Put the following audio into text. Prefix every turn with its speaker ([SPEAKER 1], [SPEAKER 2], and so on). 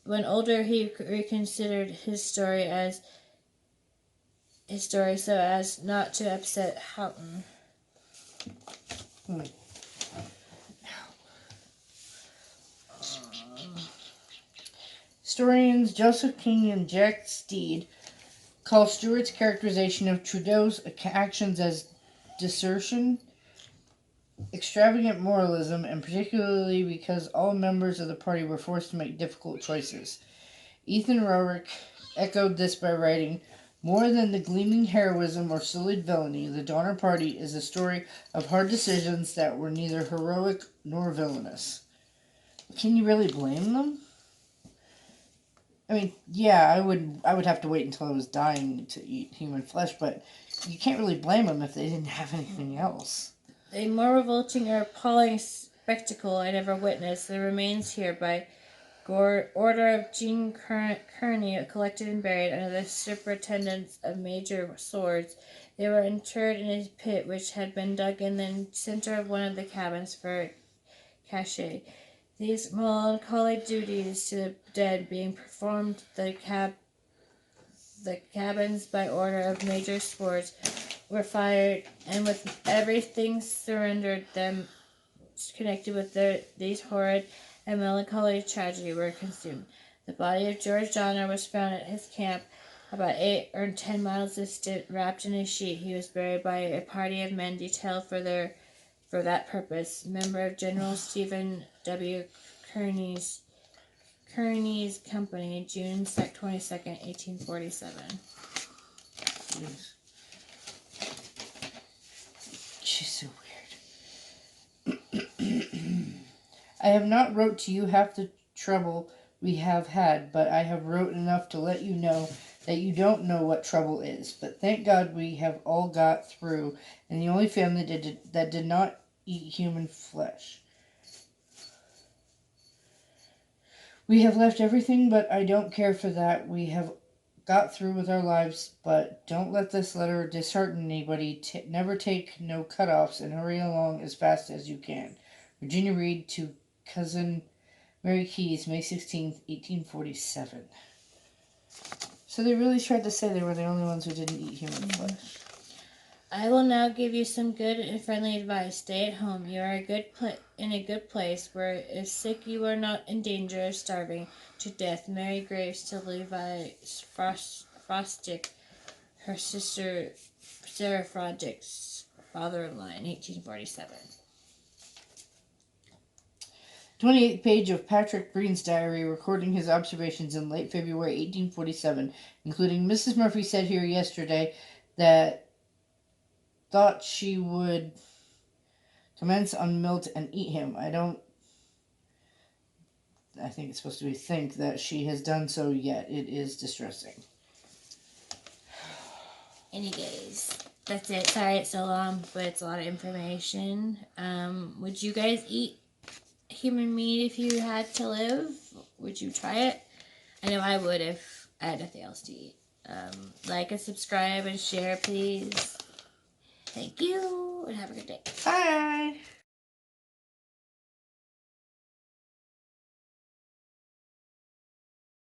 [SPEAKER 1] When older, he reconsidered his story so as not to upset Houghton.
[SPEAKER 2] Historians Joseph King and Jack Steed call Stewart's characterization of Trudeau's actions as desertion, extravagant moralism, and particularly because all members of the party were forced to make difficult choices. Ethan Rorick echoed this by writing, "More than the gleaming heroism or solid villainy, the Donner Party is a story of hard decisions that were neither heroic nor villainous." Can you really blame them? I mean, yeah, I would have to wait until I was dying to eat human flesh, but you can't really blame them if they didn't have anything else.
[SPEAKER 1] A more revolting or appalling spectacle I never witnessed. The remains here, by order of Jean Kearney, collected and buried under the superintendence of Major Swords. They were interred in a pit which had been dug in the center of one of the cabins for cache. These melancholy duties to the dead being performed, the cabins, by order of Major Swords, were fired, and with everything surrendered them connected with these horrid and melancholy tragedy were consumed. The body of George Donner was found at his camp, about 8 or 10 miles distant, wrapped in a sheet. He was buried by a party of men detailed for that purpose, member of General Stephen W. Kearney's company, June 22nd, 1847.
[SPEAKER 2] She's so weird. I have not wrote to you half the trouble we have had, but I have wrote enough to let you know that you don't know what trouble is. But thank God we have all got through, and the only family that did not eat human flesh. We have left everything, but I don't care for that. We have got through with our lives, but don't let this letter dishearten anybody. Never take no cut-offs and hurry along as fast as you can. Virginia Reed to Cousin Mary Keyes, May 16th, 1847. So they really tried to say they were the only ones who didn't eat human flesh.
[SPEAKER 1] I will now give you some good and friendly advice. Stay at home. You are in a good place, where if sick you are not in danger of starving to death. Mary Graves to Levi Frostick, her sister Sarah Frostick's father-in-law, in 1847.
[SPEAKER 2] 28th page of Patrick Green's diary, recording his observations in late February 1847, including Mrs. Murphy said here yesterday that thought she would commence on Milt and eat him. I think it's supposed to be think that she has done so yet. It is distressing.
[SPEAKER 1] Anyways, that's it. Sorry it's so long, but it's a lot of information. Would you guys eat human meat if you had to live? Would you try it? I know I would if I had nothing else to eat. Like and subscribe and share, please. Thank you, and have a good day.
[SPEAKER 2] Bye.